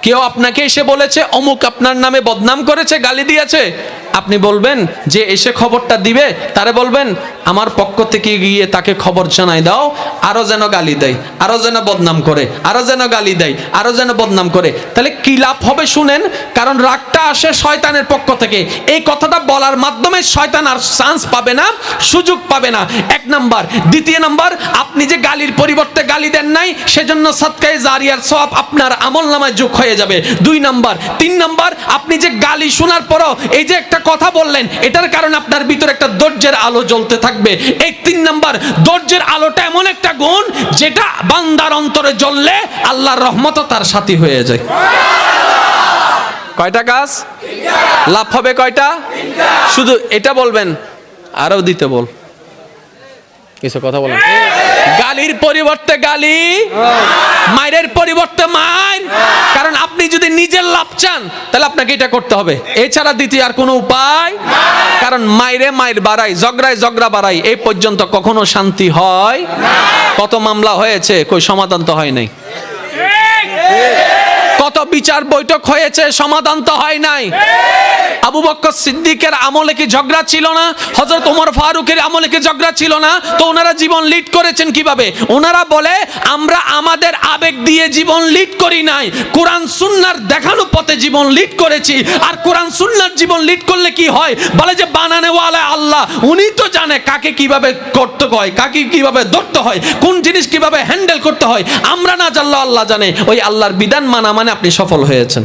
কেউ আপনাকে এসে বলেছে অমুক আপনার নামে বদনাম করেছে, গালি দিয়েছে, আপনি বলবেন যে এসে খবরটা দিবে, তারে বলবেন আমার পক্ষ থেকে গিয়ে তাকে খবর জানাই দাও, আরো যেন গালি দেয়, আরো যেন বদনাম করে, আরো যেন গালি দেয়, আরো যেন বদনাম করে। তাহলে কি লাভ হবে শুনেন, কারণ রাগটা আসে শয়তানের পক্ষ থেকে। এই কথাটা বলার মাধ্যমে শয়তান আর চান্স পাবে না, সুযোগ পাবে না, এক নাম্বার। দ্বিতীয় নাম্বার, আপনি যে গালির পরিবর্তে গালি দেন নাই, সেজন্য সাদকায়ে জারিয়ার সওয়াব আপনার আমলনামায় যোগ হয়ে যাবে। 2 নাম্বার। 3 নাম্বার, আপনি যে গালি শোনার পরও এই যে একটা কথা বললেন, এটার কারণে আপনার ভিতরে একটা ধৈর্যের আলো জ্বলতে থাকবে। এই 3 নাম্বার, ধৈর্যের আলোটা এমন একটা গুণ যেটা বান্দার অন্তরে জ্বললে আল্লাহর রহমতও তার সাথী হয়ে যায়। কয়টা কাজ? লাভ হবে কয়টা? শুধু এটা বলবেন, আরো দিতে বল, কিছু কথা বলেন। গালির পরিবর্তে গালি, মায়ের পরিবর্তে মায়ের। কারণ আপনি যদি নিজের লাভ চান তাহলে আপনাকে এটা করতে হবে, এছাড়া দ্বিতীয় আর কোনো উপায়। কারণ মায়েরে মায়ের বাড়াই, ঝগড়ায় ঝগড়া বাড়াই, এই পর্যন্ত কখনো শান্তি হয়? কত মামলা হয়েছে, কই সমাধান তো হয় নাই। কত বিচার বৈঠক হয়েছে, সমাধান তো হয় নাই। আবু বকর সিদ্দিকের আমলে কি ঝগড়া ছিল না? হযরত ওমর ফারুকের আমলে কি ঝগড়া ছিল না? তো ওনারা জীবন লিড করেছেন কিভাবে? ওনারা বলে আমরা আমাদের আবেগ দিয়ে জীবন লিড করি নাই, কোরআন সুন্নাহর দেখানো পথে জীবন লিড করেছি। আর কোরআন সুন্নাহর জীবন লিড করলে কি হয়? বলে যে বানানেওয়ালা আল্লাহ, উনি তো জানে কাকে কিভাবে করতে হয়, কাকে কিভাবে ধরতে হয়, কোন জিনিস কিভাবে হ্যান্ডেল করতে হয়। আমরা না জানলেও আল্লাহ জানে। ওই আল্লাহর বিধান মানা মানে আপনি সফল হয়েছেন।